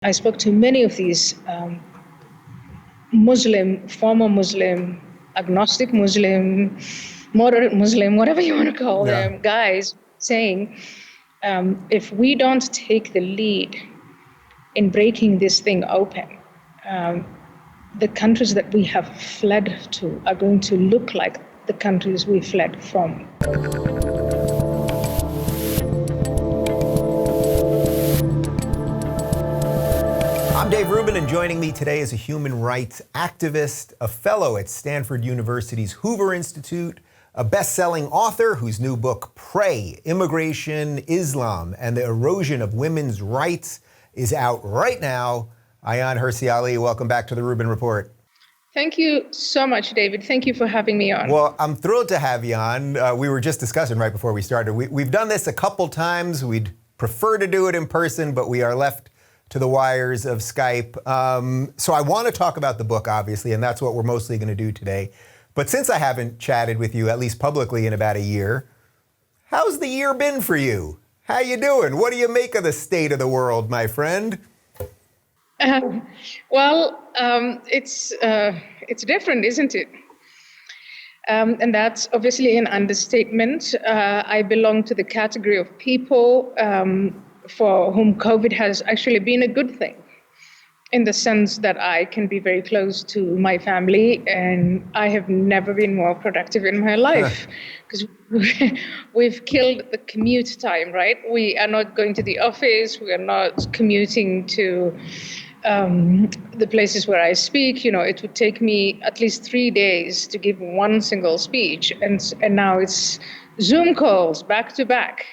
I spoke to many of these Muslim, former Muslim, agnostic Muslim, moderate Muslim, whatever you want to call them, guys saying, if we don't take the lead in breaking this thing open, the countries that we have fled to are going to look like the countries we fled from. I'm Dave Rubin, and joining me today is a human rights activist, a fellow at Stanford University's Hoover Institute, a best-selling author whose new book, Prey: Immigration, Islam, and the Erosion of Women's Rights is out right now. Ayaan Hirsi Ali, welcome back to the Rubin Report. Thank you so much, David. Thank you for having me on. Well, I'm thrilled to have you on. We were just discussing right before we started. We've done this a couple times. We'd prefer to do it in person, but we are left to the wires of Skype. So I want to talk about the book, obviously, and that's what we're mostly going to do today. But since I haven't chatted with you, at least publicly, in about a year, how's the year been for you? How you doing? What do you make of the state of the world, my friend? It's different, isn't it? And that's obviously an understatement. I belong to the category of people for whom COVID has actually been a good thing, in the sense that I can be very close to my family, and I have never been more productive in my life, because we've killed the commute time, right? We are not going to the office, we are not commuting to the places where I speak. You know, it would take me at least 3 days to give one single speech, and now it's Zoom calls back to back.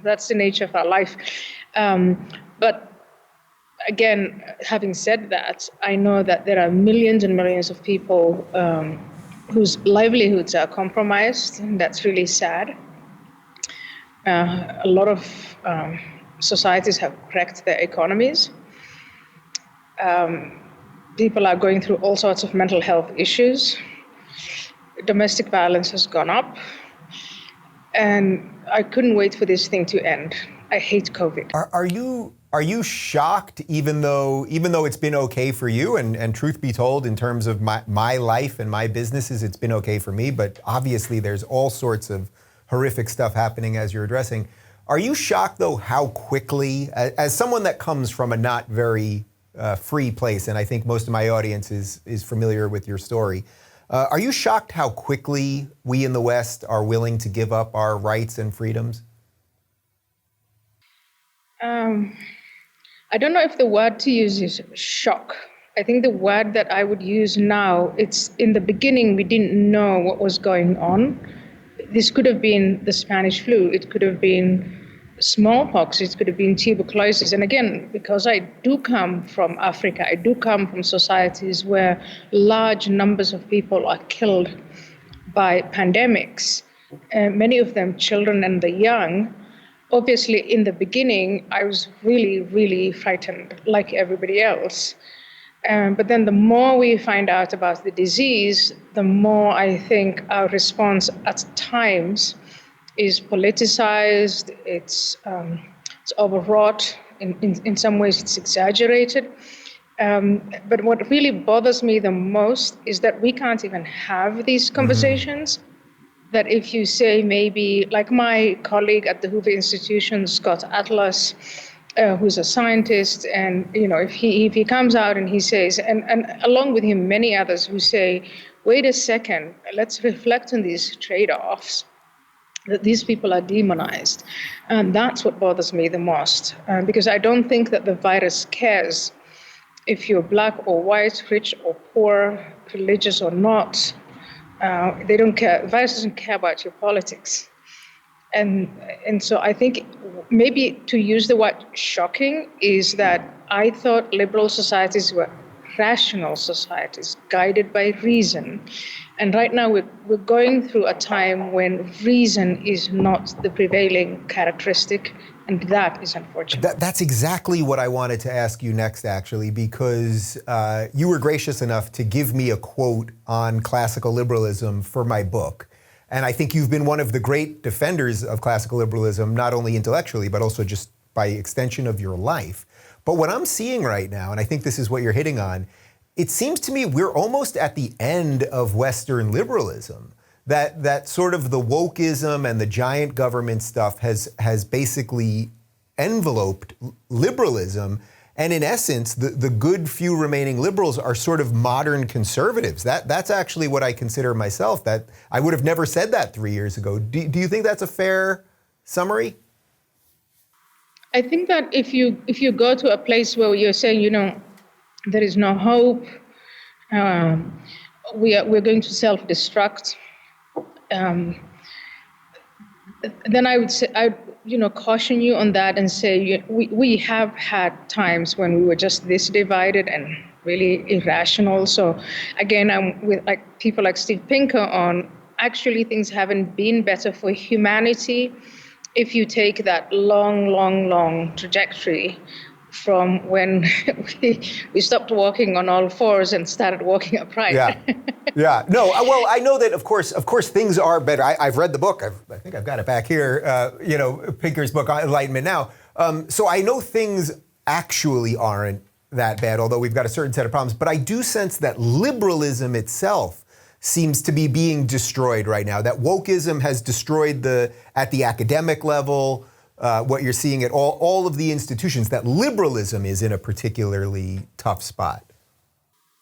That's the nature of our life. But again, having said that, I know that there are millions and millions of people whose livelihoods are compromised, and that's really sad. A lot of societies have wrecked their economies. People are going through all sorts of mental health issues. Domestic violence has gone up. And I couldn't wait for this thing to end. I hate COVID. Are you shocked, even though it's been okay for you, and truth be told, in terms of my life and my businesses, it's been okay for me, but obviously there's all sorts of horrific stuff happening as you're addressing. Are you shocked, though, how quickly, as someone that comes from a not very free place, and I think most of my audience is familiar with your story, are you shocked how quickly we in the West are willing to give up our rights and freedoms? I don't know if the word to use is shock. I think the word that I would use now, it's in the beginning, we didn't know what was going on. This could have been the Spanish flu. It could have been smallpox. It could have been tuberculosis. And again, because I do come from Africa, I do come from societies where large numbers of people are killed by pandemics, many of them children and the young. Obviously, in the beginning, I was really, really frightened, like everybody else. But then the more we find out about the disease, the more I think our response at times is politicized, it's overwrought, in some ways it's exaggerated. But what really bothers me the most is that we can't even have these conversations. That if you say, maybe, like my colleague at the Hoover Institution, Scott Atlas, who's a scientist, and if he comes out and he says, and along with him many others who say, wait a second, let's reflect on these trade-offs, that these people are demonized. And that's what bothers me the most, because I don't think that the virus cares if you're black or white, rich or poor, religious or not. They don't care. The virus doesn't care about your politics. And so I think maybe to use the word shocking is that I thought liberal societies were rational societies guided by reason. And right now we're going through a time when reason is not the prevailing characteristic, and that is unfortunate. That's exactly what I wanted to ask you next, actually, because you were gracious enough to give me a quote on classical liberalism for my book. And I think you've been one of the great defenders of classical liberalism, not only intellectually, but also just by extension of your life. But what I'm seeing right now, and I think this is what you're hitting on, it seems to me we're almost at the end of Western liberalism. That sort of the wokeism and the giant government stuff has basically enveloped liberalism. And in essence, the good few remaining liberals are sort of modern conservatives. That's actually what I consider myself. That I would have never said that 3 years ago. Do you think that's a fair summary? I think that if you go to a place where you're saying, there is no hope, we're going to self-destruct, then I would say caution you on that and say we have had times when we were just this divided and really irrational. So again, I'm with people like Steve Pinker on actually things haven't been better for humanity if you take that long trajectory from when we stopped walking on all fours and started walking upright. Yeah. No. Well, I know that of course things are better. I've read the book. I think I've got it back here. Pinker's book, Enlightenment Now. So I know things actually aren't that bad, although we've got a certain set of problems. But I do sense that liberalism itself seems to be being destroyed right now. That wokeism has destroyed at the academic level. What you're seeing at all of the institutions, that liberalism is in a particularly tough spot.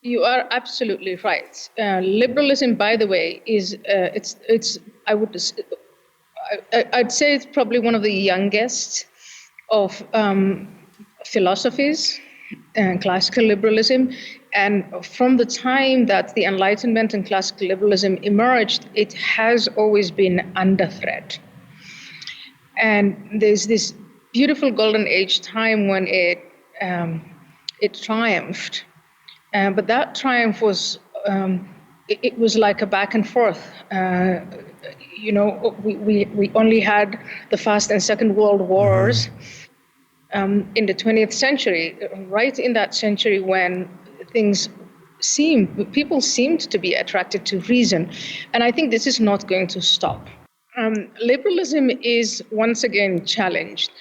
You are absolutely right. Liberalism, by the way, is I'd say it's probably one of the youngest of philosophies, classical liberalism. And from the time that the Enlightenment and classical liberalism emerged, it has always been under threat. And there's this beautiful golden age time when it triumphed, but that triumph was it was like a back and forth. We only had the First and Second World Wars in the 20th century, right in that century when people seemed to be attracted to reason, and I think this is not going to stop. Liberalism is once again challenged.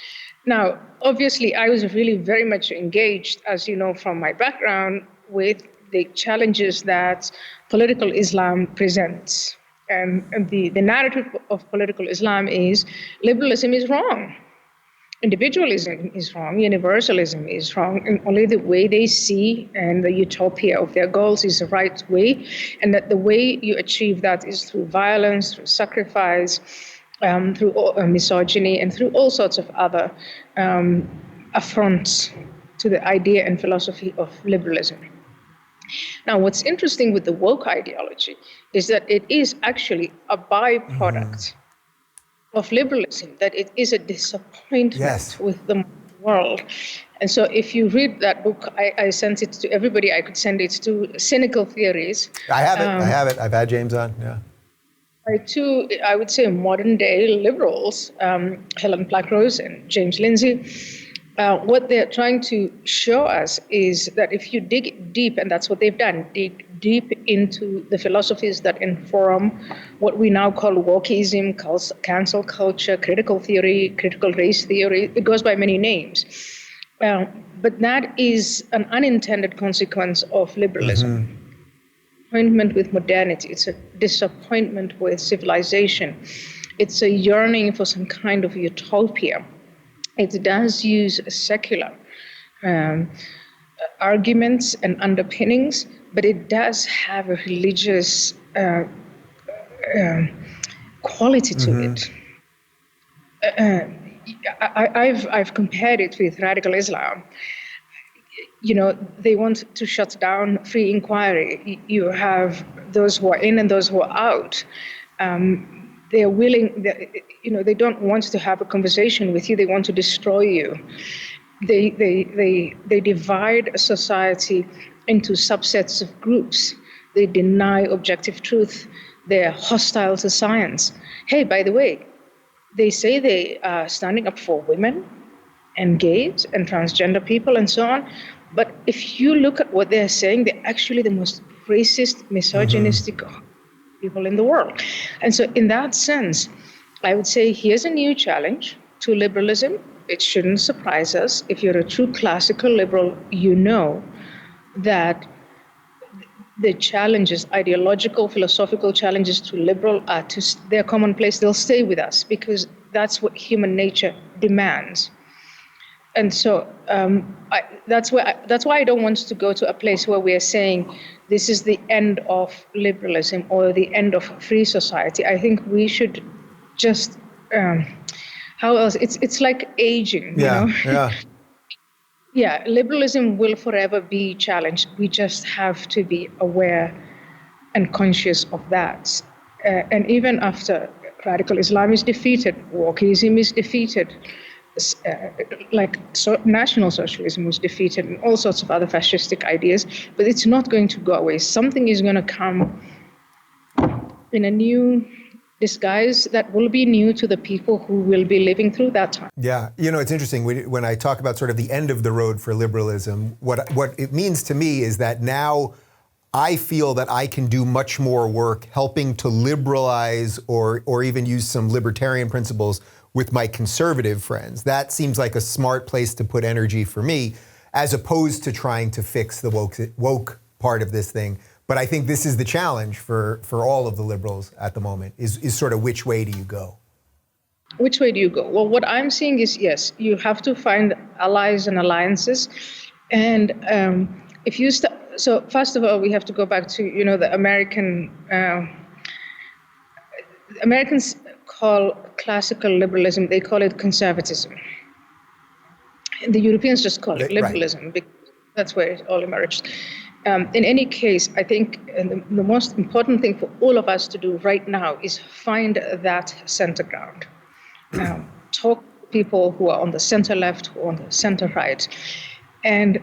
Now, obviously, I was really very much engaged, as you know from my background, with the challenges that political Islam presents. And the narrative of political Islam is liberalism is wrong. Individualism is wrong, universalism is wrong, and only the way they see and the utopia of their goals is the right way, and that the way you achieve that is through violence, through sacrifice, through misogyny, and through all sorts of other affronts to the idea and philosophy of liberalism. Now, what's interesting with the woke ideology is that it is actually a byproduct of liberalism, that it is a disappointment with the world. And so if you read that book, I sent it to everybody I could send it to, Cynical Theories. I have it. I've had James on, yeah. By two, I would say, modern day liberals, Helen Blackrose and James Lindsay. What they're trying to show us is that if you dig deep, and that's what they've done, dig deep into the philosophies that inform what we now call wokeism, cancel culture, critical theory, critical race theory, it goes by many names. But that is an unintended consequence of liberalism. Disappointment with modernity. It's a disappointment with civilization. It's a yearning for some kind of utopia. It does use secular arguments and underpinnings, but it does have a religious quality to it. I've compared it with radical Islam. They want to shut down free inquiry. You have those who are in and those who are out. They are willing, they don't want to have a conversation with you. They want to destroy you. They divide a society into subsets of groups. They deny objective truth. They're hostile to science. Hey, by the way, they say they are standing up for women and gays and transgender people and so on. But if you look at what they're saying, they're actually the most racist, misogynistic people in the world. And so in that sense, I would say here's a new challenge to liberalism. it shouldn't surprise us. If you're a true classical liberal, you know that the challenges, ideological, philosophical challenges to liberal are they're commonplace. They'll stay with us because that's what human nature demands. And so that's why I don't want to go to a place where we are saying this is the end of liberalism or the end of free society. I think we should just how else? It's like aging, you know. Yeah. Yeah, liberalism will forever be challenged. We just have to be aware and conscious of that. And even after radical Islam is defeated, wokeism is defeated, national socialism was defeated, and all sorts of other fascistic ideas, but it's not going to go away. Something is going to come in a new disguise that will be new to the people who will be living through that time. Yeah, it's interesting when I talk about sort of the end of the road for liberalism, what it means to me is that now I feel that I can do much more work helping to liberalize or even use some libertarian principles with my conservative friends. That seems like a smart place to put energy for me, as opposed to trying to fix the woke part of this thing. But I think this is the challenge for all of the liberals at the moment, is sort of which way do you go? Which way do you go? Well, what I'm seeing is, yes, you have to find allies and alliances. And if you so first of all, we have to go back to, the Americans call classical liberalism, they call it conservatism. And the Europeans just call it liberalism, right, because that's where it all emerged. In any case, I think the most important thing for all of us to do right now is find that center ground. Talk to people who are on the center left, who are on the center right, and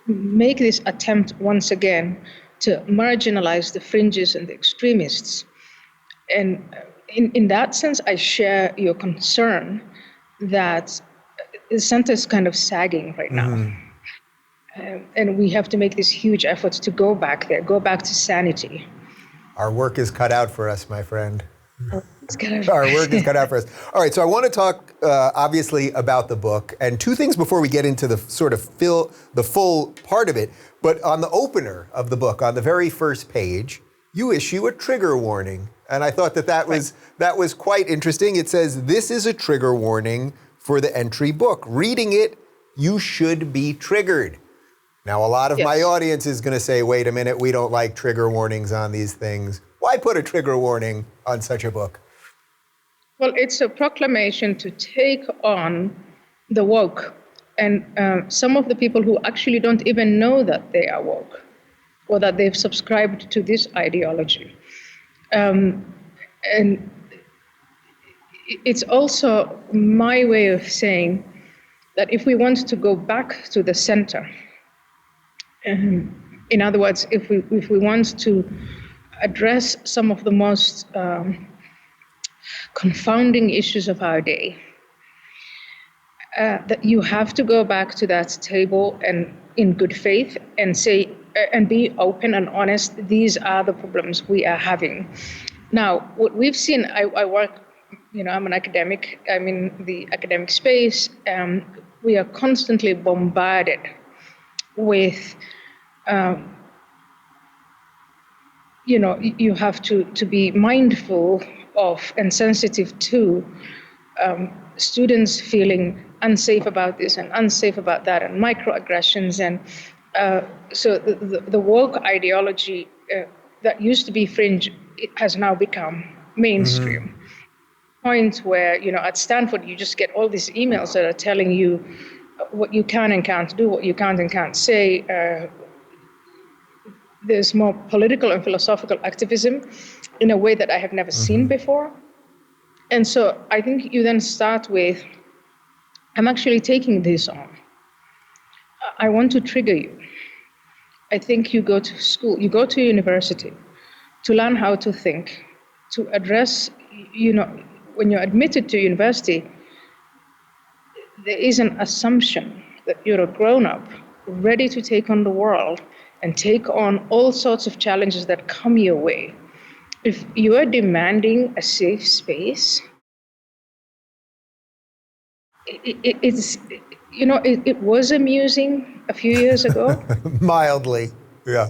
make this attempt once again to marginalize the fringes and the extremists. And in that sense, I share your concern that the center is kind of sagging right now. Mm-hmm. And we have to make this huge effort to go back there, go back to sanity. Our work is cut out for us, my friend. Our work is cut out for us. All right, so I want to talk, obviously, about the book. And two things before we get into the sort of the full part of it. But on the opener of the book, on the very first page, you issue a trigger warning. And I thought that was quite interesting. It says, "This is a trigger warning for the entry book. Reading it, you should be triggered." Now, a lot of my audience is going to say, wait a minute, we don't like trigger warnings on these things. Why put a trigger warning on such a book? Well, it's a proclamation to take on the woke. And some of the people who actually don't even know that they are woke or that they've subscribed to this ideology. And it's also my way of saying that if we want to go back to the center, in other words, if we want to address some of the most confounding issues of our day, that you have to go back to that table and in good faith and say and be open and honest. These are the problems we are having. Now, what we've seen, I work, I'm an academic. I'm in the academic space. We are constantly bombarded with you have to be mindful of and sensitive to students feeling unsafe about this and unsafe about that, and microaggressions. And so the woke ideology that used to be fringe, it has now become mainstream. Mm-hmm. Point where, at Stanford, you just get all these emails that are telling you what you can and can't do, what you can and can't say. There's more political and philosophical activism in a way that I have never seen before. And so I think you then start with, I'm actually taking this on. I want to trigger you. I think you go to school, you go to university to learn how to think, to address, when you're admitted to university, there is an assumption that you're a grown-up, ready to take on the world and take on all sorts of challenges that come your way. If you are demanding a safe space, it's, it was amusing a few years ago, Mildly, yeah.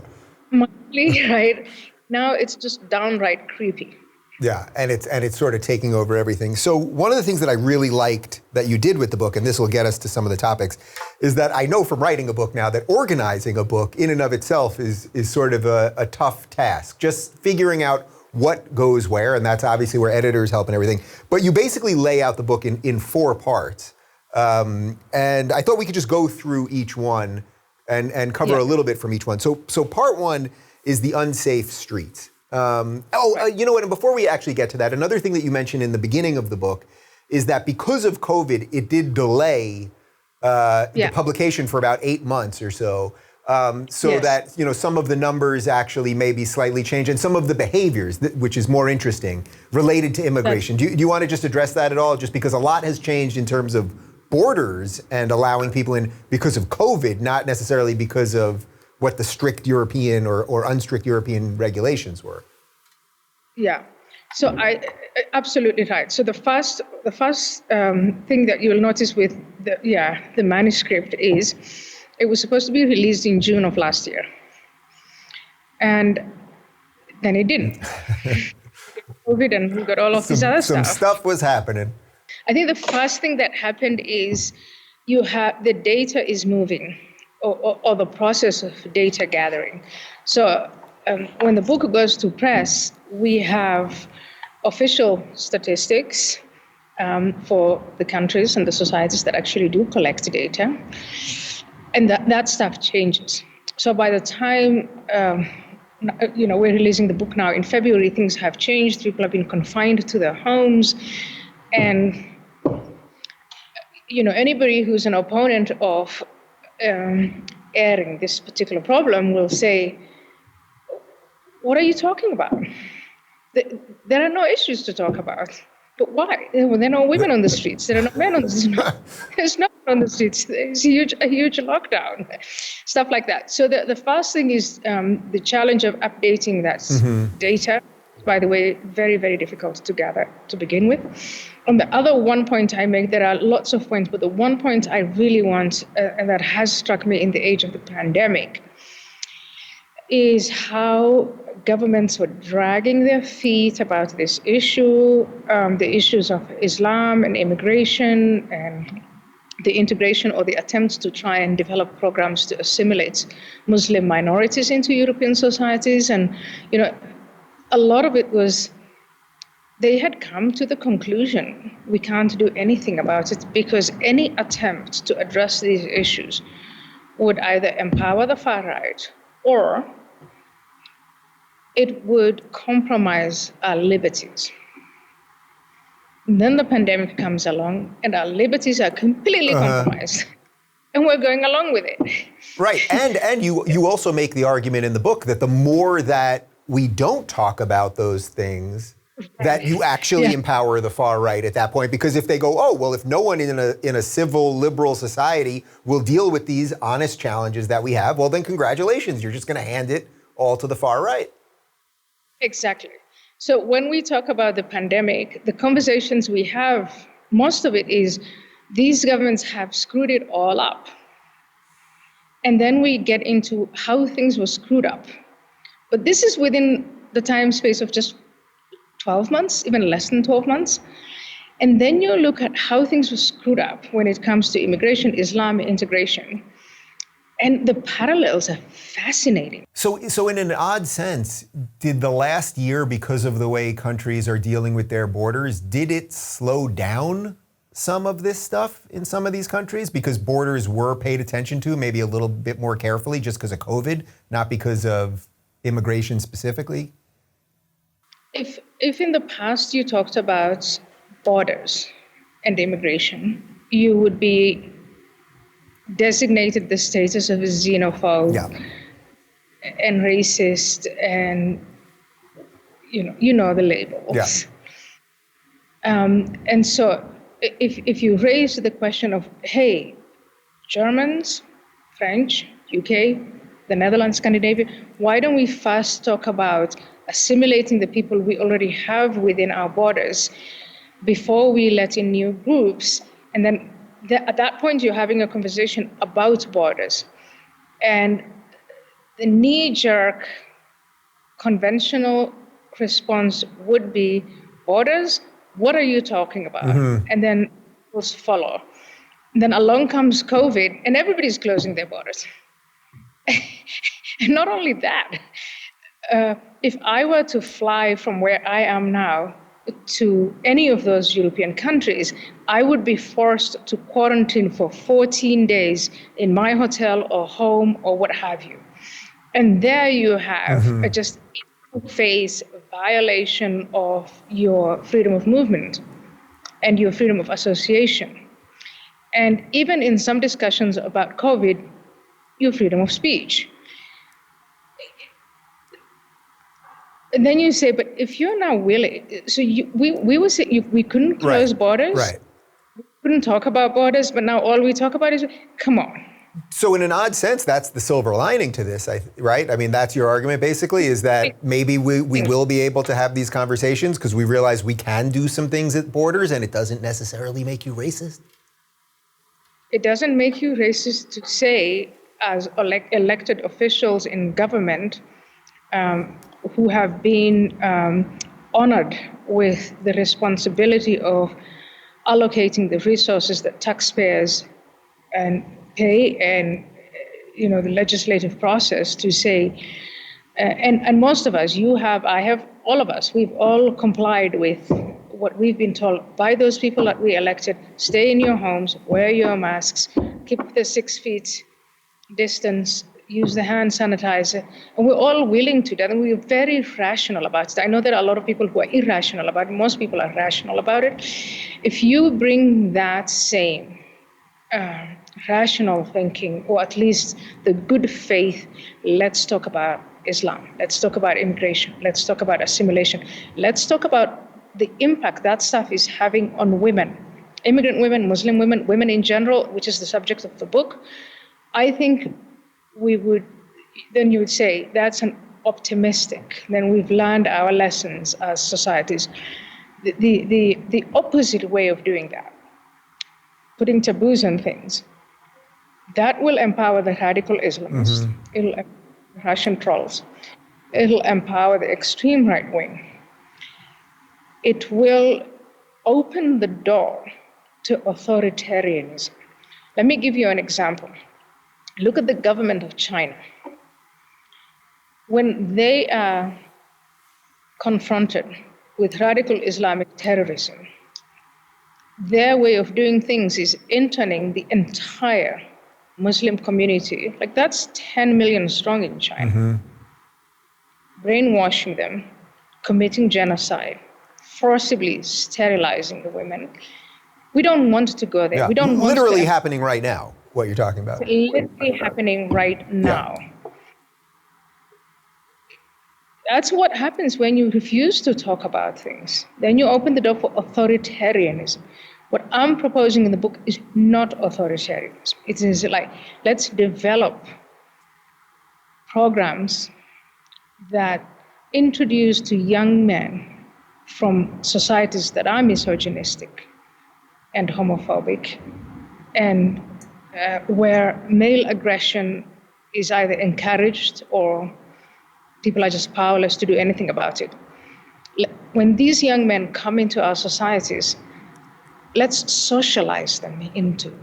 mildly, right? Now it's just downright creepy. Yeah, and it's sort of taking over everything. So one of the things that I really liked that you did with the book, and this will get us to some of the topics, is that I know from writing a book now that organizing a book in and of itself is sort of a tough task. Just figuring out what goes where, and that's obviously where editors help and everything. But you basically lay out the book in 4 parts. And I thought we could just go through each one and cover a little bit from each one. So part 1 is the unsafe streets. You know what, and before we actually get to that, another thing that you mentioned in the beginning of the book is that because of COVID, it did delay the publication for about 8 months or so. That, some of the numbers actually maybe slightly change, and some of the behaviors, which is more interesting, related to immigration. Do you want to just address that at all? Just because a lot has changed in terms of borders and allowing people in because of COVID, not necessarily because of what the strict European or unstrict European regulations were. Yeah, so I absolutely right. So the first thing that you'll notice with the manuscript is it was supposed to be released in June of last year, and then it didn't. COVID, and we got all of this other stuff. Some stuff was happening. I think the first thing that happened is the data is moving. Or the process of data gathering. So when the book goes to press, we have official statistics for the countries and the societies that actually do collect data. And that stuff changes. So by the time we're releasing the book now in February, things have changed. People have been confined to their homes. And anybody who's an opponent of airing this particular problem will say, what are you talking about? There are no issues to talk about. But why? There are no women on the streets. There are no men on the streets. There's no one on the streets. There's a huge lockdown. Stuff like that. So the first thing is the challenge of updating that data. By the way, very, very difficult to gather to begin with. And the other one point I make, there are lots of points, but the one point I really want, and that has struck me in the age of the pandemic, is how governments were dragging their feet about this issue, the issues of Islam and immigration and the integration or the attempts to try and develop programs to assimilate Muslim minorities into European societies. And, a lot of it was they had come to the conclusion we can't do anything about it because any attempt to address these issues would either empower the far right or it would compromise our liberties. And then the pandemic comes along and our liberties are completely compromised. And we're going along with it. Right. And you also make the argument in the book that the more that we don't talk about those things, that you actually empower the far right at that point. Because if they go, if no one in a civil liberal society will deal with these honest challenges that we have, well, then congratulations, you're just going to hand it all to the far right. Exactly. So when we talk about the pandemic, the conversations we have, most of it is these governments have screwed it all up. And then we get into how things were screwed up. But this is within the time space of just 12 months, even less than 12 months. And then you look at how things were screwed up when it comes to immigration, Islam, integration. And the parallels are fascinating. So in an odd sense, did the last year, because of the way countries are dealing with their borders, did it slow down some of this stuff in some of these countries? Because borders were paid attention to maybe a little bit more carefully just because of COVID, not because of immigration specifically? If in the past you talked about borders and immigration, you would be designated the status of a xenophobe and racist, and you know the labels. And so if you raise the question of, hey, Germans, French, UK, the Netherlands, Scandinavia, why don't we first talk about assimilating the people we already have within our borders before we let in new groups? And then at that point, you're having a conversation about borders. And the knee-jerk conventional response would be, borders? What are you talking about? Mm-hmm. And then will follow. Then along comes COVID, and everybody's closing their borders. And not only that, if I were to fly from where I am now to any of those European countries, I would be forced to quarantine for 14 days in my hotel or home or what have you. And there you have a just face violation of your freedom of movement and your freedom of association. And even in some discussions about COVID, your freedom of speech. And then you say, but if you're now willing, so we were saying we couldn't close borders, right. We couldn't talk about borders, but now all we talk about is, come on. So in an odd sense, that's the silver lining to this, right? I mean, that's your argument basically, is that maybe we will be able to have these conversations because we realize we can do some things at borders and it doesn't necessarily make you racist? It doesn't make you racist to say, as elected officials in government, who have been honored with the responsibility of allocating the resources that taxpayers pay and the legislative process to say, and most of us, I have, all of us, we've all complied with what we've been told by those people that we elected. Stay in your homes, wear your masks, keep the 6 feet distance, use the hand sanitizer, and we're all willing to that, and we're very rational about it. I know there are a lot of people who are irrational about it. Most people are rational about it. If you bring that same rational thinking, or at least the good faith, let's talk about Islam, let's talk about immigration, let's talk about assimilation, let's talk about the impact that stuff is having on women, immigrant women, Muslim women, women in general, which is the subject of the book, I think then you would say that's an optimistic, then we've learned our lessons as societies. The opposite way of doing that, putting taboos on things, that will empower the radical Islamists. It'll empower Russian trolls. It'll empower the extreme right wing. It will open the door to authoritarianism. Let me give you an example. Look at the government of China. When they are confronted with radical Islamic terrorism, their way of doing things is interning the entire Muslim community, like that's 10 million strong in China, brainwashing them, committing genocide, forcibly sterilizing the women. We don't want to go there. Yeah. We don't want literally happening right now, what you're talking about. It's literally happening right now. Yeah. That's what happens when you refuse to talk about things. Then you open the door for authoritarianism. What I'm proposing in the book is not authoritarianism. It is like, let's develop programs that introduce to young men from societies that are misogynistic and homophobic, and where male aggression is either encouraged or people are just powerless to do anything about it. When these young men come into our societies, let's socialize them into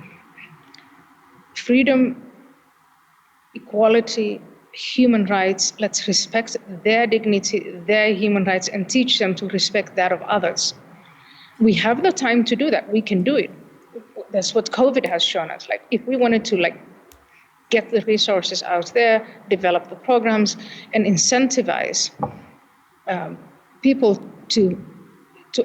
freedom, equality, human rights. Let's respect their dignity, their human rights, and teach them to respect that of others. We have the time to do that. We can do it. That's what COVID has shown us. Like, if we wanted to get the resources out there, develop the programs, and incentivize people to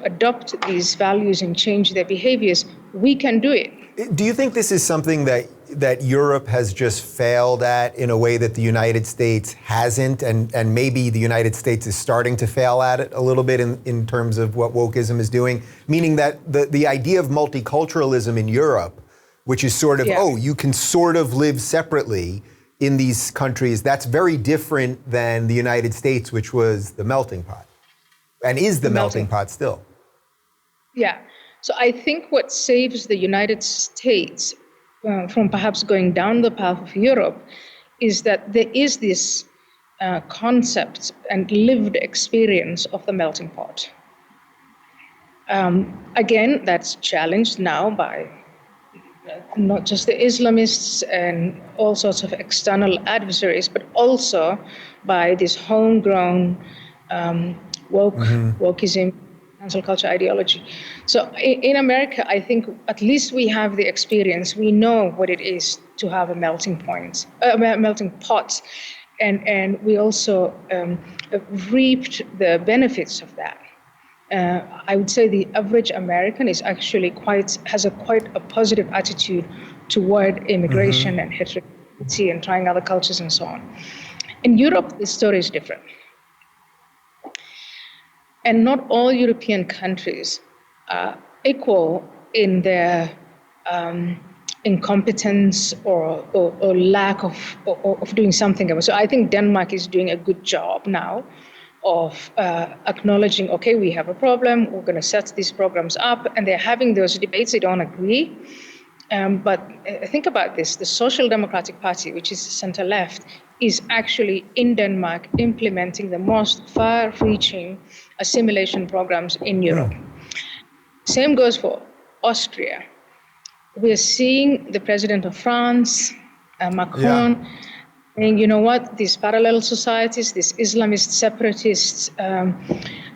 adopt these values and change their behaviors, we can do it. Do you think this is something that Europe has just failed at in a way that the United States hasn't, and maybe the United States is starting to fail at it a little bit in terms of what wokeism is doing? Meaning that the idea of multiculturalism in Europe, which is sort of, you can sort of live separately in these countries, that's very different than the United States, which was the melting pot, and is the melting pot still. Yeah. So I think what saves the United States from perhaps going down the path of Europe is that there is this concept and lived experience of the melting pot. Again, that's challenged now by not just the Islamists and all sorts of external adversaries, but also by this homegrown wokeism, cancel culture ideology. So in America, I think at least we have the experience. We know what it is to have a melting pot, and we also reaped the benefits of that. I would say the average American is actually has quite a positive attitude toward immigration and heterogeneity and trying other cultures and so on. In Europe, the story is different. And not all European countries are equal in their incompetence or lack of doing something about it. So I think Denmark is doing a good job now of acknowledging, okay, we have a problem, we're going to set these programs up, and they're having those debates. They don't agree. But think about this. The Social Democratic Party, which is center-left, is actually in Denmark implementing the most far-reaching assimilation programs in Europe. Same goes for Austria. We're seeing the president of France, Macron, saying, you know what, these parallel societies, these Islamist separatist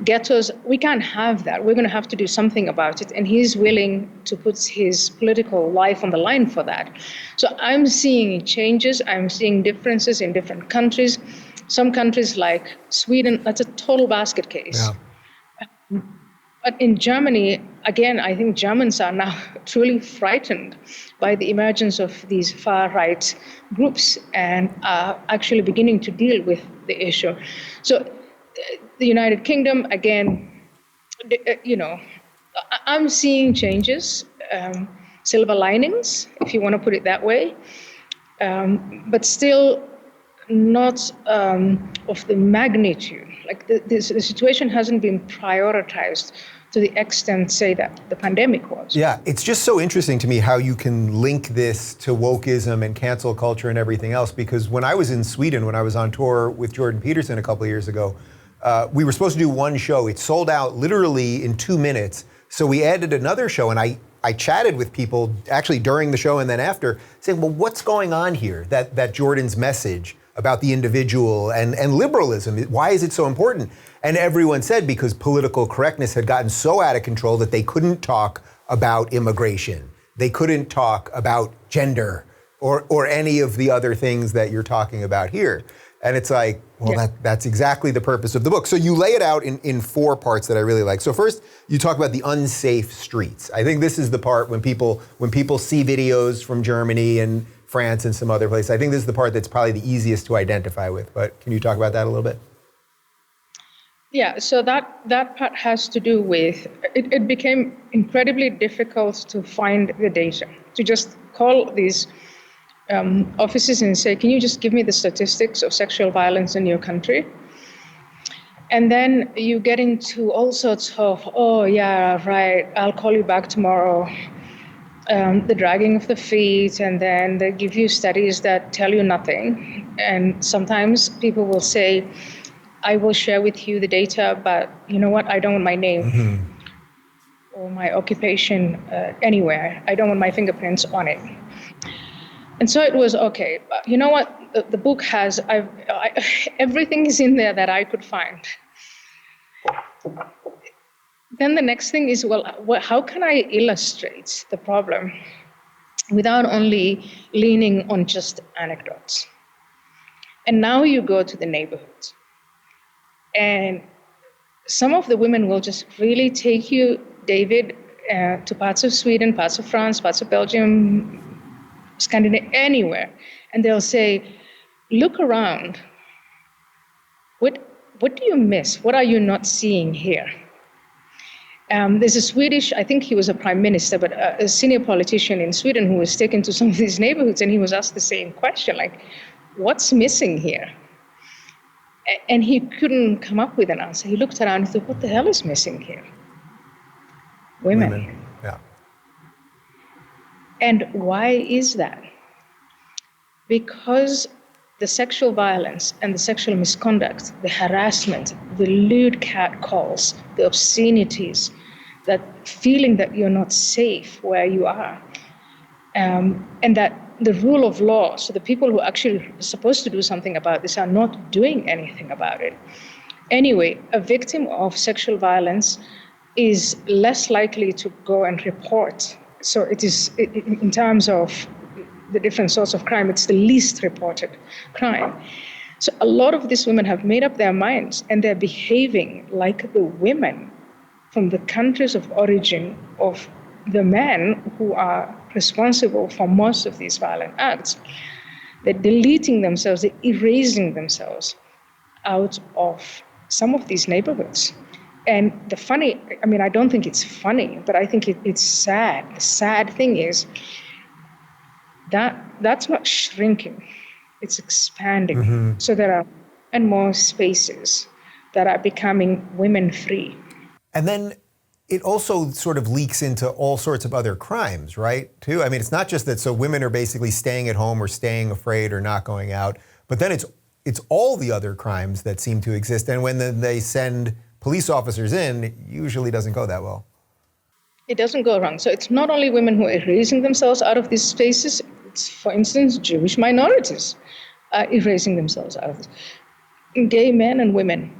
ghettos, we can't have that. We're going to have to do something about it. And he's willing to put his political life on the line for that. So I'm seeing changes. I'm seeing differences in different countries. Some countries like Sweden, that's a total basket case. Yeah. But in Germany, again, I think Germans are now truly frightened by the emergence of these far-right groups and are actually beginning to deal with the issue. So the United Kingdom, again, I'm seeing changes, silver linings, if you want to put it that way, but still not of the magnitude. Like the situation hasn't been prioritized to the extent, say, that the pandemic was. Yeah, it's just so interesting to me how you can link this to wokeism and cancel culture and everything else, because when I was in Sweden, when I was on tour with Jordan Peterson a couple of years ago, we were supposed to do one show. It sold out literally in 2 minutes. So we added another show, and I chatted with people actually during the show and then after, saying, well, what's going on here? That Jordan's message about the individual and liberalism, why is it so important? And everyone said because political correctness had gotten so out of control that they couldn't talk about immigration. They couldn't talk about gender or any of the other things that you're talking about here. And it's like, well, that's exactly the purpose of the book. So you lay it out in 4 parts that I really like. So first, you talk about the unsafe streets. I think this is the part when people see videos from Germany and France and some other places. I think this is the part that's probably the easiest to identify with. But can you talk about that a little bit? Yeah, so that part has to do with, it became incredibly difficult to find the data, to just call these offices and say, can you just give me the statistics of sexual violence in your country? And then you get into all sorts of, oh yeah, right, I'll call you back tomorrow. The dragging of the feet, and then they give you studies that tell you nothing. And sometimes people will say, I will share with you the data, but you know what, I don't want my name or my occupation anywhere. I don't want my fingerprints on it. And so it was, okay, but you know what, the book has, everything is in there that I could find. Then the next thing is, well, how can I illustrate the problem without only leaning on just anecdotes? And now you go to the neighborhoods. And some of the women will just really take you, David, to parts of Sweden, parts of France, parts of Belgium, Scandinavia, anywhere. And they'll say, look around. What do you miss? What are you not seeing here? There's a Swedish, I think he was a prime minister, but a senior politician in Sweden who was taken to some of these neighborhoods, and he was asked the same question, like, what's missing here? And he couldn't come up with an answer. He looked around and thought, what the hell is missing here? Women. And why is that? Because the sexual violence and the sexual misconduct, the harassment, the lewd catcalls, the obscenities, that feeling that you're not safe where you are, and that the rule of law, so the people who actually are supposed to do something about this are not doing anything about it. Anyway, a victim of sexual violence is less likely to go and report. So it is, in terms of the different sorts of crime, it's the least reported crime. So a lot of these women have made up their minds and they're behaving like the women from the countries of origin of the men who are responsible for most of these violent acts. They're deleting themselves, they're erasing themselves out of some of these neighborhoods. And the funny, I mean, I don't think it's funny, but I think it's sad. The sad thing is that's not shrinking, it's expanding. So there are more and more spaces that are becoming women-free. And then it also sort of leaks into all sorts of other crimes, right, too? I mean, it's not just that so women are basically staying at home or staying afraid or not going out, but then it's all the other crimes that seem to exist. And when they send police officers in, it usually doesn't go that well. It doesn't go wrong. So it's not only women who are erasing themselves out of these spaces. It's, for instance, Jewish minorities are erasing themselves out of this. Gay men and women,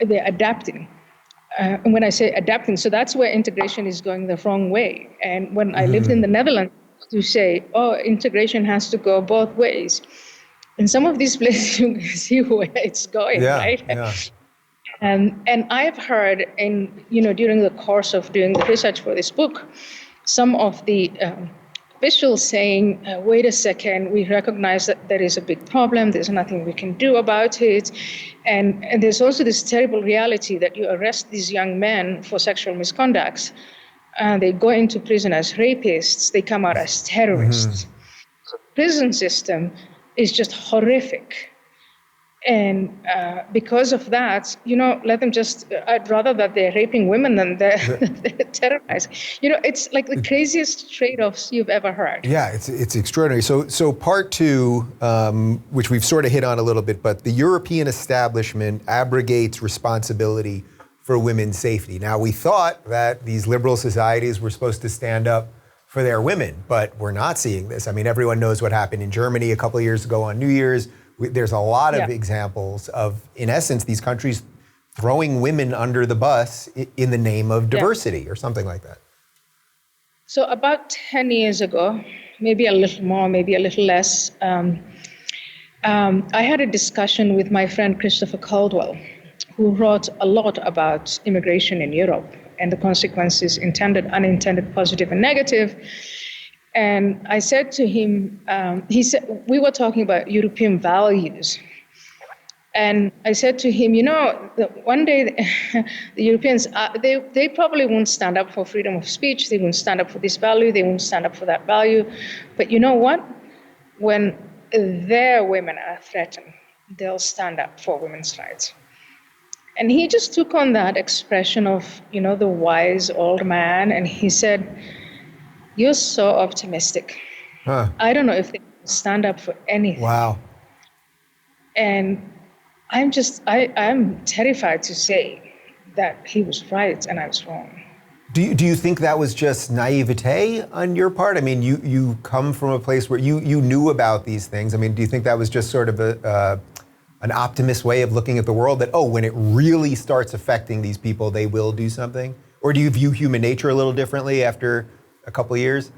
they're adapting. And when I say adapting, so that's where integration is going the wrong way. And when I lived in the Netherlands, to say, oh, integration has to go both ways. In some of these places, you can see where it's going, right? Yeah. And I've heard, during the course of doing the research for this book, some of the officials saying, wait a second, we recognize that there is a big problem, there's nothing we can do about it. And there's also this terrible reality that you arrest these young men for sexual misconducts, and they go into prison as rapists, they come out as terrorists. The prison system is just horrific. And because of that, let them just, I'd rather that they're raping women than they're terrorizing. It's like the craziest trade-offs you've ever heard. Yeah, it's extraordinary. So part two, which we've sort of hit on a little bit, but the European establishment abrogates responsibility for women's safety. Now, we thought that these liberal societies were supposed to stand up for their women, but we're not seeing this. I mean, everyone knows what happened in Germany a couple of years ago on New Year's. There's a lot of examples of, in essence, these countries throwing women under the bus in the name of diversity or something like that. So about 10 years ago, maybe a little more, maybe a little less, I had a discussion with my friend Christopher Caldwell, who wrote a lot about immigration in Europe and the consequences, intended, unintended, positive, and negative. And I said to him, we were talking about European values. And I said to him, one day the Europeans, they probably won't stand up for freedom of speech. They won't stand up for this value. They won't stand up for that value. But you know what? When their women are threatened, they'll stand up for women's rights. And he just took on that expression of, the wise old man. And he said, you're so optimistic. I don't know if they can stand up for anything. Wow. And I'm terrified to say that he was right and I was wrong. Do you think that was just naivete on your part? I mean, you come from a place where you knew about these things. I mean, do you think that was just sort of an optimist way of looking at the world, that, when it really starts affecting these people, they will do something? Or do you view human nature a little differently after a couple of years?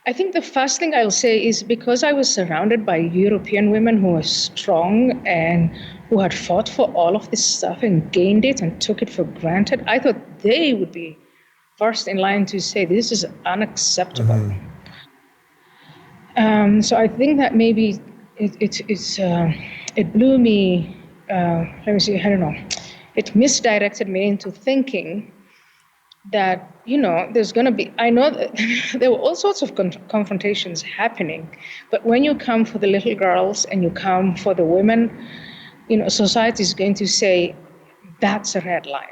I think the first thing I'll say is, because I was surrounded by European women who were strong and who had fought for all of this stuff and gained it and took it for granted, I thought they would be first in line to say this is unacceptable. So I think that maybe it blew me, it misdirected me into thinking that, there's going to be, I know that there were all sorts of confrontations happening, but when you come for the little girls and you come for the women, society is going to say, that's a red line.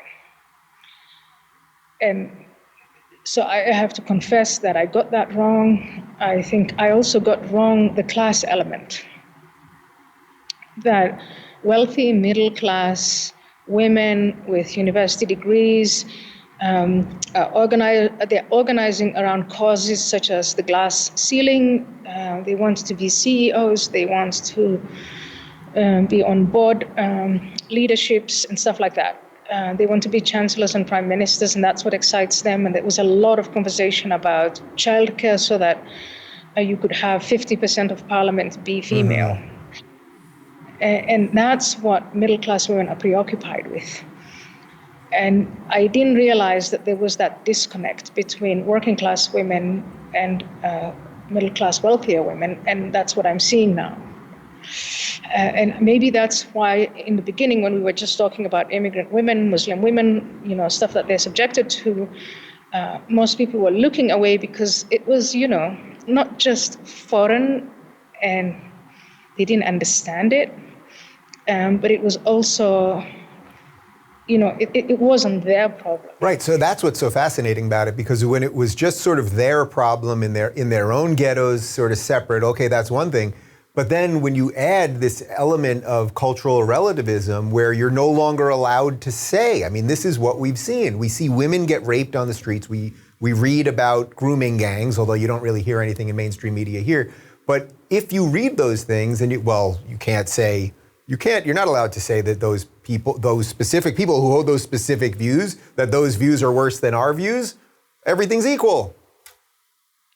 And So I have to confess that I got that wrong. I think I also got wrong the class element. That wealthy middle class women with university degrees they're organizing around causes such as the glass ceiling. They want to be CEOs. They want to be on board leaderships and stuff like that. They want to be chancellors and prime ministers, and that's what excites them. And there was a lot of conversation about childcare so that you could have 50% of parliament be female. And that's what middle-class women are preoccupied with. And I didn't realize that there was that disconnect between working-class women and middle-class wealthier women, and that's what I'm seeing now. And maybe that's why in the beginning, when we were just talking about immigrant women, Muslim women, stuff that they're subjected to, most people were looking away because it was, not just foreign and they didn't understand it, but it was also, it wasn't their problem. Right. So that's what's so fascinating about it, because when it was just sort of their problem in their own ghettos, sort of separate, okay, that's one thing. But then when you add this element of cultural relativism where you're no longer allowed to say, I mean, this is what we've seen. We see women get raped on the streets. We read about grooming gangs, although you don't really hear anything in mainstream media here. But if you read those things and you're not allowed to say that those specific people who hold those specific views, that those views are worse than our views. Everything's equal.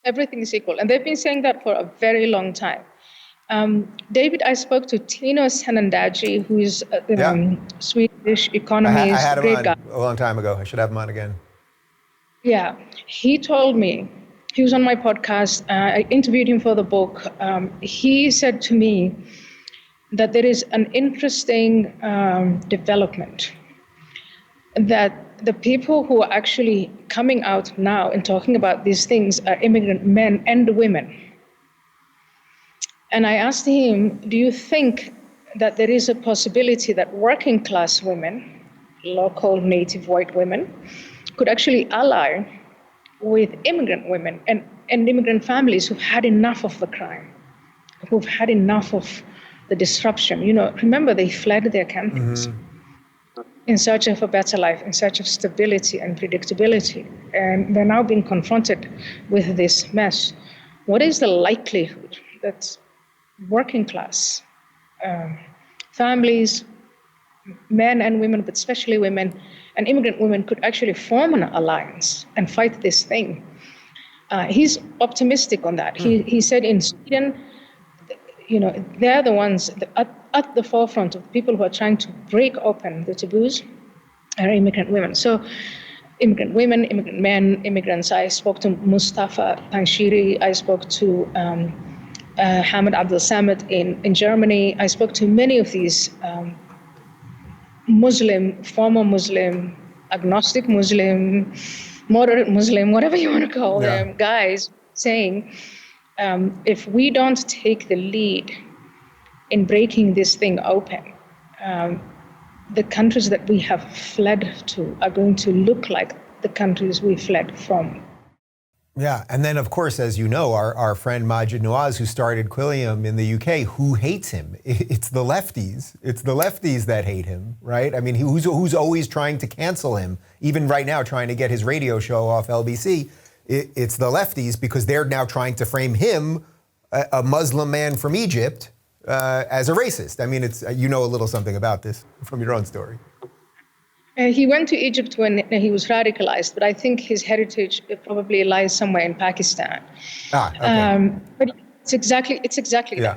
Everything is equal. And they've been saying that for a very long time. David, I spoke to Tino Sanandaji, who is a Swedish economist. I had him great on guy. a long time ago. I should have him on again. Yeah, he told me, he was on my podcast, I interviewed him for the book. He said to me that there is an interesting development, that the people who are actually coming out now and talking about these things are immigrant men and women. And I asked him, do you think that there is a possibility that working class women, local native white women, could actually ally with immigrant women and immigrant families who've had enough of the crime, who've had enough of the disruption? Remember, they fled their countries in search of a better life, in search of stability and predictability. And they're now being confronted with this mess. What is the likelihood that working class families, men and women, but especially women, and immigrant women could actually form an alliance and fight this thing? He's optimistic on that. He said in Sweden, they're the ones at the forefront of people who are trying to break open the taboos are immigrant women. So immigrant women, immigrant men, immigrants. I spoke to Mustafa Panshiri. I spoke to Hamid Abdel Samad in Germany. I spoke to many of these Muslim, former Muslim, agnostic Muslim, moderate Muslim, whatever you want to call them, guys saying, if we don't take the lead in breaking this thing open, the countries that we have fled to are going to look like the countries we fled from. Yeah, and then of course, as you know, our friend Majid Nawaz, who started Quilliam in the UK, who hates him? It's the lefties. It's the lefties that hate him, right? I mean, who's always trying to cancel him, even right now trying to get his radio show off LBC. It's the lefties, because they're now trying to frame him, a Muslim man from Egypt, as a racist. I mean, you know a little something about this from your own story. He went to Egypt when he was radicalized, but I think his heritage probably lies somewhere in Pakistan. Okay. But it's exactly that.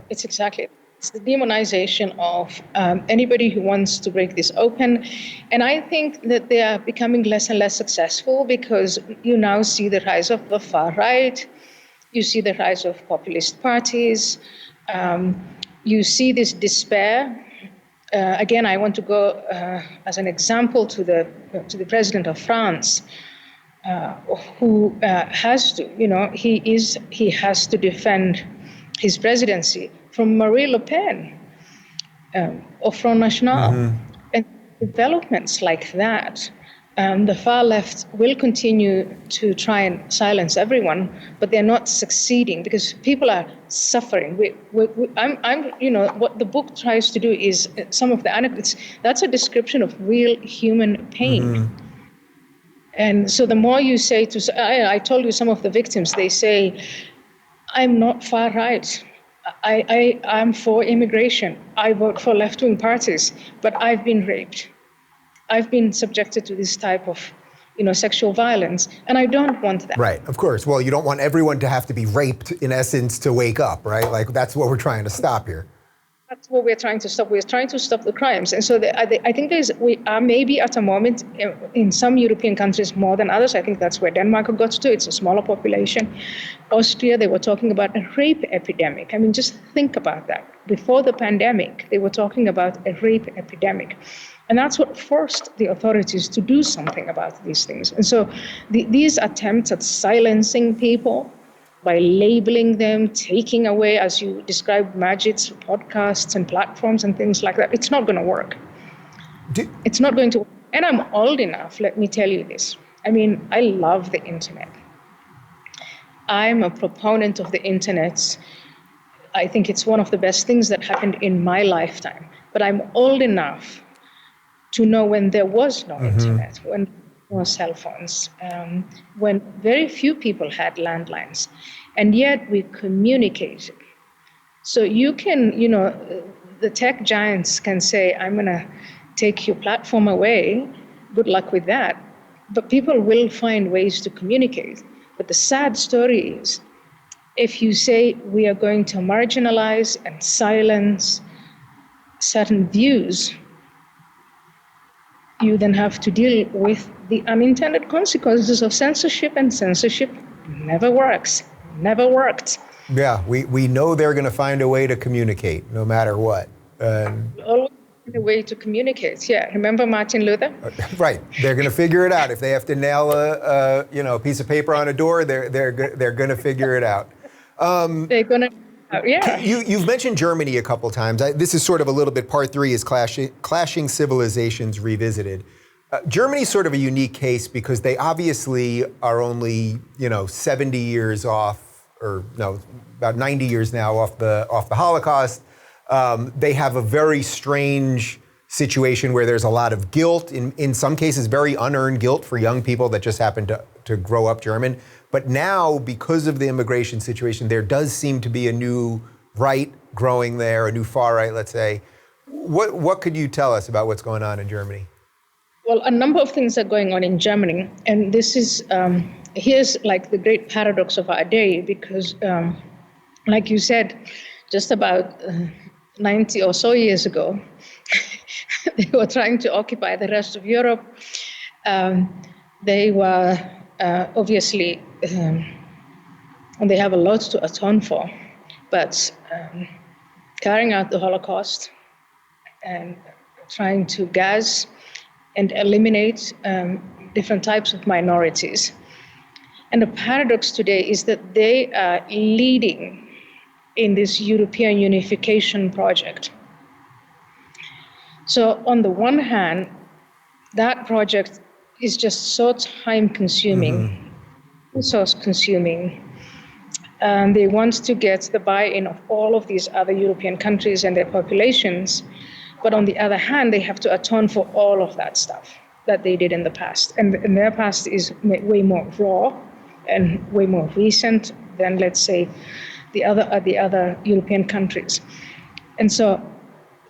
It's exactly it. It's the demonization of anybody who wants to break this open. And I think that they are becoming less and less successful, because you now see the rise of the far right, you see the rise of populist parties, you see this despair. Again, I want to go as an example to the president of France, who has to, he has to defend his presidency from Marine Le Pen or Front National, and developments like that The far left will continue to try and silence everyone, but they're not succeeding because people are suffering. What the book tries to do is some of the anecdotes. That's a description of real human pain. And so the more you say I told you some of the victims, they say, I'm not far right. I'm for immigration. I vote for left-wing parties, but I've been raped. I've been subjected to this type of, sexual violence, and I don't want that. Right, of course. Well, you don't want everyone to have to be raped, in essence, to wake up, right? Like, that's what we're trying to stop here. That's what we're trying to stop. We're trying to stop the crimes. And so I think we are maybe at a moment in some European countries more than others. I think that's where Denmark got to. It's a smaller population. Austria, they were talking about a rape epidemic. I mean, just think about that. Before the pandemic, they were talking about a rape epidemic. And that's what forced the authorities to do something about these things. And so these attempts at silencing people by labeling them, taking away, as you described, Majid's podcasts and platforms and things like that, it's not going to work. It's not going to work. And I'm old enough, let me tell you this. I mean, I love the internet. I'm a proponent of the internet. I think it's one of the best things that happened in my lifetime. But I'm old enough to know when there was no internet, when no cell phones, when very few people had landlines, and yet we communicated. So you can, the tech giants can say, I'm going to take your platform away. Good luck with that. But people will find ways to communicate. But the sad story is, if you say we are going to marginalize and silence certain views, you then have to deal with the unintended consequences of censorship, and censorship never works, never worked. Yeah, we know they're going to find a way to communicate, no matter what. Always find a way to communicate. Yeah, remember Martin Luther? Right, they're going to figure it out. If they have to nail a piece of paper on a door, they're going to figure it out. They're going to. Yeah. You've mentioned Germany a couple times. This is sort of a little bit part 3 is clashing civilizations revisited. Germany's sort of a unique case because they obviously are only 70 years off, or no, about 90 years now off the Holocaust. They have a very strange situation where there's a lot of guilt, in some cases very unearned guilt for young people that just happen to grow up German. But now, because of the immigration situation, there does seem to be a new right growing there, a new far right, let's say. What could you tell us about what's going on in Germany? Well, a number of things are going on in Germany. And this is, here's like the great paradox of our day, because like you said, just about 90 or so years ago, they were trying to occupy the rest of Europe. They were obviously, and they have a lot to atone for, but carrying out the Holocaust and trying to gas and eliminate different types of minorities. And the paradox today is that they are leading in this European unification project. So on the one hand, that project is just so time-consuming, resource-consuming. And they want to get the buy-in of all of these other European countries and their populations. But on the other hand, they have to atone for all of that stuff that they did in the past. And their past is way more raw and way more recent than, let's say, the other European countries. And so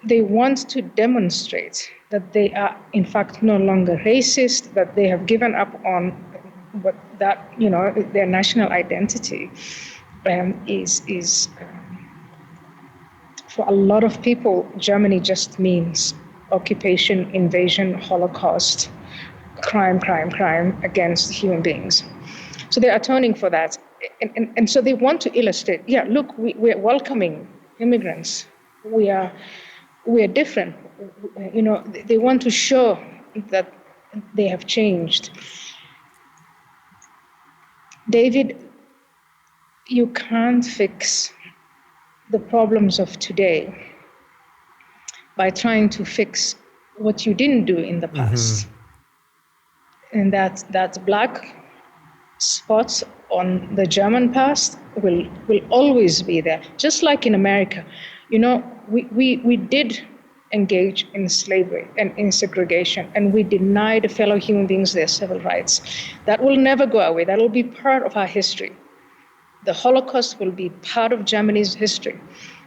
they want to demonstrate that they are, in fact, no longer racist, that they have given up on what that, their national identity is. For a lot of people, Germany just means occupation, invasion, Holocaust, crime against human beings. So they're atoning for that. And so they want to illustrate, look, we're welcoming immigrants. We are different. They want to show that they have changed. David, you can't fix the problems of today by trying to fix what you didn't do in the past. and that black spots on the German past will always be there. Just like in America, we did engage in slavery and in segregation, and we denied fellow human beings their civil rights. That will never go away. That will be part of our history. The Holocaust will be part of Germany's history.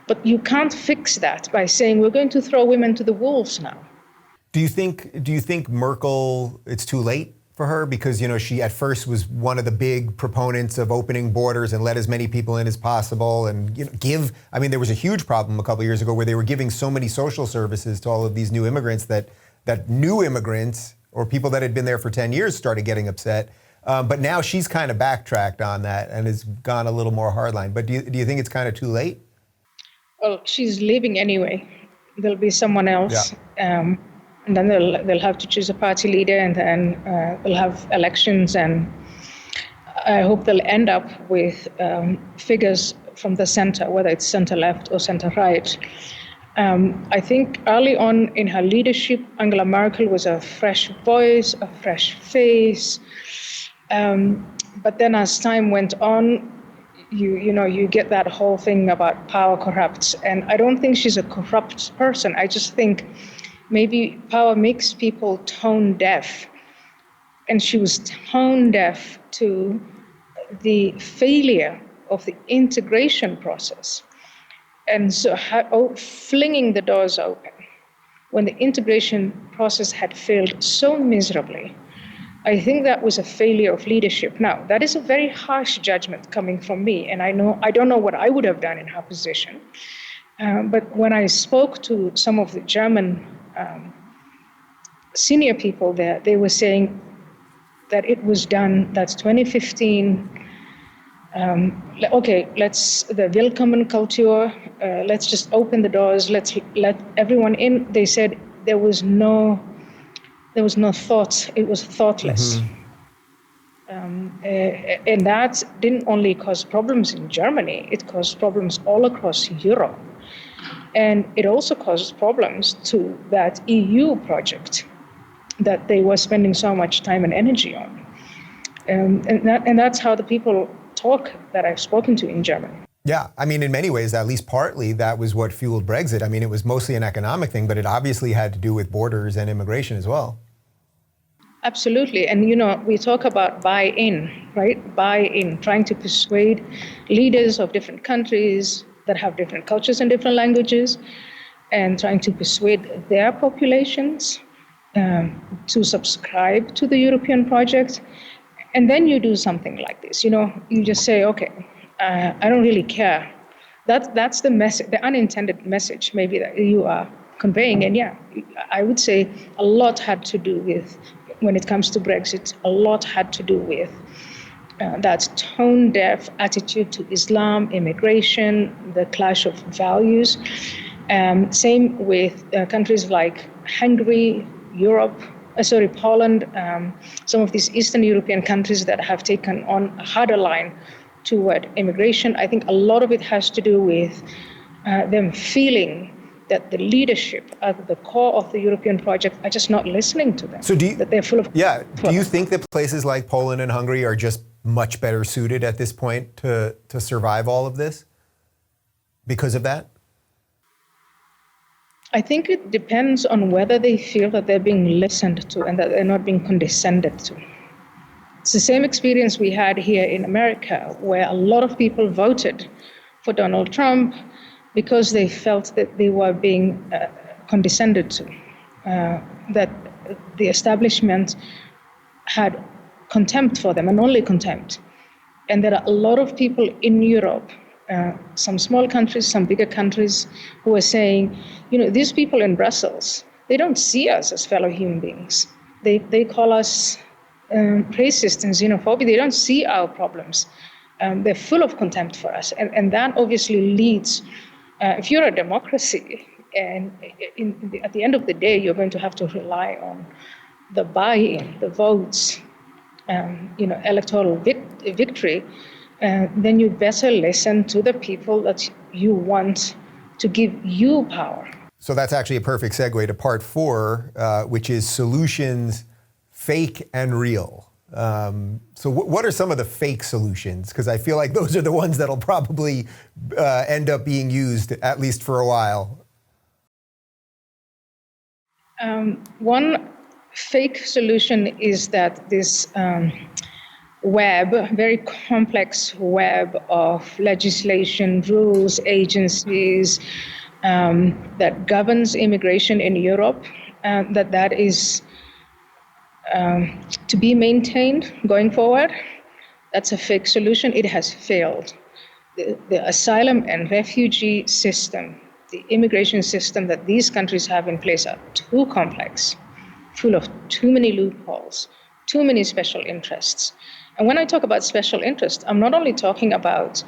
But you can't fix that by saying we're going to throw women to the wolves now. Do you think Merkel, it's too late for her? Because, she at first was one of the big proponents of opening borders and let as many people in as possible and there was a huge problem a couple of years ago where they were giving so many social services to all of these new immigrants that new immigrants or people that had been there for 10 years started getting upset. But now she's kind of backtracked on that and has gone a little more hardline. But do you think it's kind of too late? Well, she's leaving anyway. There'll be someone else. Yeah. And then they'll have to choose a party leader, and then we'll have elections. And I hope they'll end up with figures from the center, whether it's center left or center right. I think early on in her leadership, Angela Merkel was a fresh voice, a fresh face. But then as time went on, you get that whole thing about power corrupts. And I don't think she's a corrupt person. I just think maybe power makes people tone deaf. And she was tone deaf to the failure of the integration process. And so flinging the doors open when the integration process had failed so miserably, I think that was a failure of leadership. Now, that is a very harsh judgment coming from me, and I don't know what I would have done in her position. But when I spoke to some of the German senior people there, they were saying that it was done, that's 2015. Okay, the Willkommen culture, let's just open the doors, let's let everyone in. They said there was no thought, it was thoughtless. Mm-hmm. And that didn't only cause problems in Germany, it caused problems all across Europe. And it also caused problems to that EU project that they were spending so much time and energy on. And that's how the people talk that I've spoken to in Germany. Yeah, in many ways, at least partly, that was what fueled Brexit. It was mostly an economic thing, but it obviously had to do with borders and immigration as well. Absolutely. And, we talk about buy-in, right? Buy-in, trying to persuade leaders of different countries that have different cultures and different languages, and trying to persuade their populations to subscribe to the European project. And then you do something like this. You just say, okay, I don't really care. That's the message, the unintended message maybe that you are conveying. And yeah, I would say a lot had to do with, when it comes to Brexit, a lot had to do with that tone-deaf attitude to Islam, immigration, the clash of values. Same with countries like Hungary, Poland, some of these Eastern European countries that have taken on a harder line toward immigration. I think a lot of it has to do with them feeling that the leadership at the core of the European project are just not listening to them. So that they're full of... Yeah, do you think that places like Poland and Hungary are just much better suited at this point to survive all of this because of that? I think it depends on whether they feel that they're being listened to and that they're not being condescended to. It's the same experience we had here in America, where a lot of people voted for Donald Trump because they felt that they were being condescended to, that the establishment had contempt for them and only contempt. And there are a lot of people in Europe, some small countries, some bigger countries, who are saying, these people in Brussels, they don't see us as fellow human beings. They call us racist and xenophobic. They don't see our problems. They're full of contempt for us. And that obviously leads, if you're a democracy, and at the end of the day, you're going to have to rely on the buy-in, the votes, electoral victory, then you better listen to the people that you want to give you power. So that's actually a perfect segue to part 4, which is solutions fake and real. So what are some of the fake solutions? Because I feel like those are the ones that'll probably end up being used, at least for a while. One fake solution is that this very complex web of legislation, rules, agencies that governs immigration in Europe, that is to be maintained going forward. That's a fake solution. It has failed. The asylum and refugee system, the immigration system that these countries have in place are too complex, full of too many loopholes, too many special interests. And when I talk about special interest, I'm not only talking about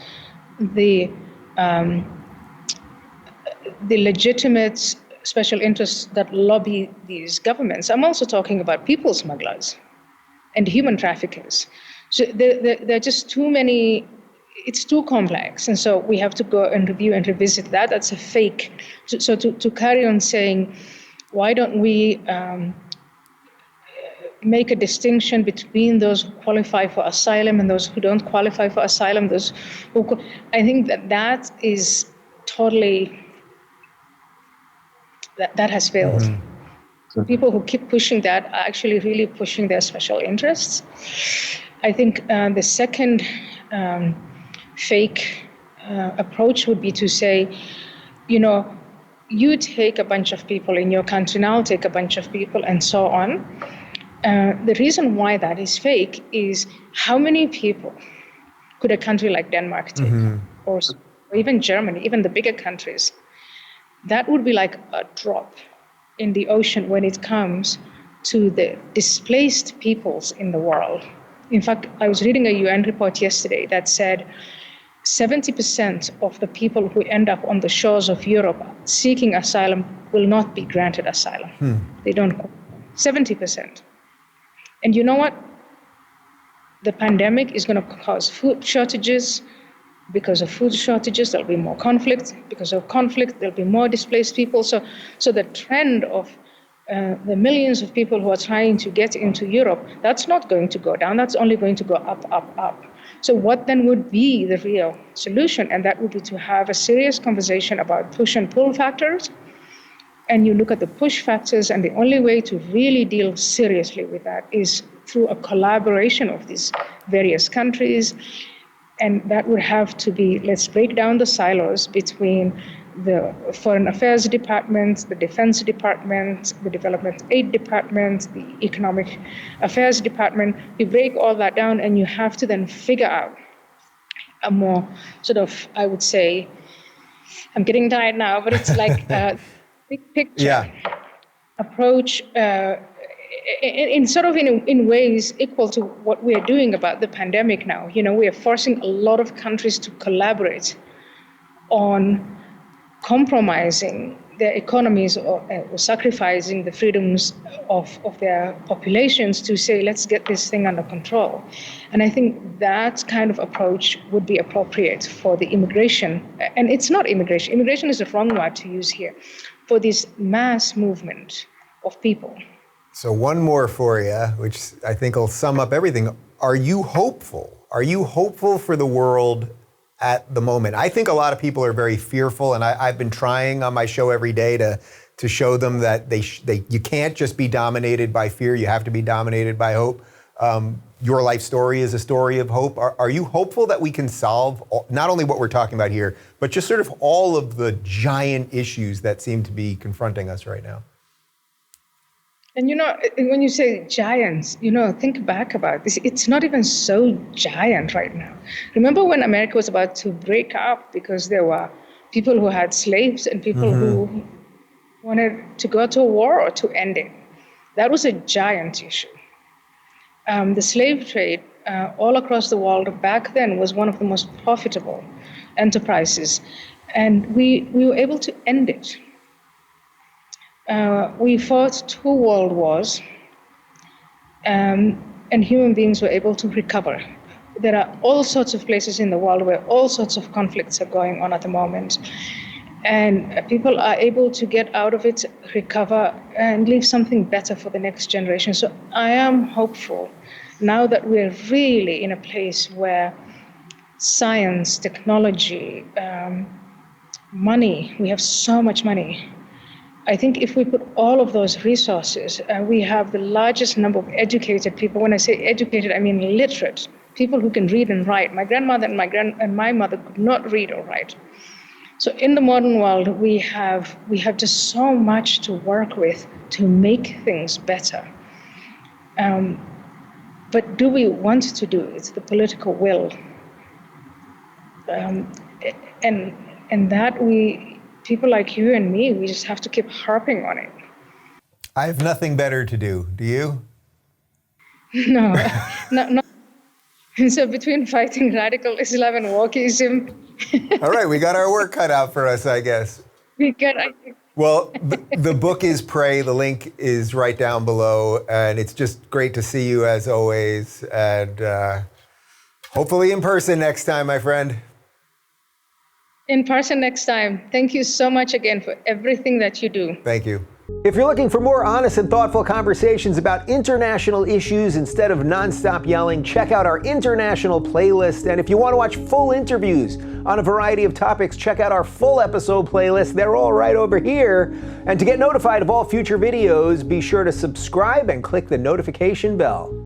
the legitimate special interests that lobby these governments. I'm also talking about people smugglers and human traffickers. So there are just too many. It's too complex, and so we have to go and review and revisit that. That's a fake. So to carry on saying, why don't we make a distinction between those who qualify for asylum and those who don't qualify for asylum? I think that is totally, that has failed. Mm-hmm. So people who keep pushing that are actually really pushing their special interests. I think the second fake approach would be to say, you take a bunch of people in your country, and I'll take a bunch of people, and so on. The reason why that is fake is how many people could a country like Denmark take, mm-hmm. or even Germany, even the bigger countries? That would be like a drop in the ocean when it comes to the displaced peoples in the world. In fact, I was reading a UN report yesterday that said 70% of the people who end up on the shores of Europe seeking asylum will not be granted asylum. They don't. 70%. And you know what? The pandemic is going to cause food shortages. Because of food shortages, there'll be more conflict. Because of conflict, there'll be more displaced people. So the trend of the millions of people who are trying to get into Europe, that's not going to go down. That's only going to go up, up, up. So what then would be the real solution? And that would be to have a serious conversation about push and pull factors. And you look at the push factors, and the only way to really deal seriously with that is through a collaboration of these various countries. And that would have to be, let's break down the silos between the Foreign Affairs Department, the Defense Department, the Development Aid Department, the Economic Affairs Department. You break all that down, and you have to then figure out a more sort of, I would say, I'm getting tired now, but it's like a big picture approach in ways equal to what we're doing about the pandemic now. We are forcing a lot of countries to collaborate on compromising their economies or sacrificing the freedoms of their populations to say, let's get this thing under control. And I think that kind of approach would be appropriate for the immigration. And it's not immigration. Immigration is the wrong word to use here. For this mass movement of people. So one more for you, which I think will sum up everything. Are you hopeful? Are you hopeful for the world at the moment? I think a lot of people are very fearful, and I've been trying on my show every day to show them that you can't just be dominated by fear. You have to be dominated by hope. Your life story is a story of hope. Are you hopeful that we can solve not only what we're talking about here, but just sort of all of the giant issues that seem to be confronting us right now? And when you say giants, think back about this. It's not even so giant right now. Remember when America was about to break up because there were people who had slaves and people who wanted to go to a war or to end it? That was a giant issue. The slave trade all across the world back then was one of the most profitable enterprises. And we were able to end it. We fought 2 world wars, and human beings were able to recover. There are all sorts of places in the world where all sorts of conflicts are going on at the moment. and people are able to get out of it, recover, and leave something better for the next generation. So I am hopeful now that we're really in a place where science, technology, money, we have so much money. I think if we put all of those resources, we have the largest number of educated people. When I say educated, I mean literate, people who can read and write. My grandmother and my mother could not read or write. So in the modern world, we have just so much to work with to make things better. But do we want to do it? The political will. And that people like you and me, we just have to keep harping on it. I have nothing better to do. Do you? No. So between fighting radical Islam and wokeism. All right, we got our work cut out for us, I guess. Well, the book is Pray. The link is right down below. And it's just great to see you as always. And hopefully in person next time, my friend. In person next time. Thank you so much again for everything that you do. Thank you. If you're looking for more honest and thoughtful conversations about international issues instead of nonstop yelling, check out our international playlist. And if you want to watch full interviews on a variety of topics, check out our full episode playlist. They're all right over here. And to get notified of all future videos, be sure to subscribe and click the notification bell.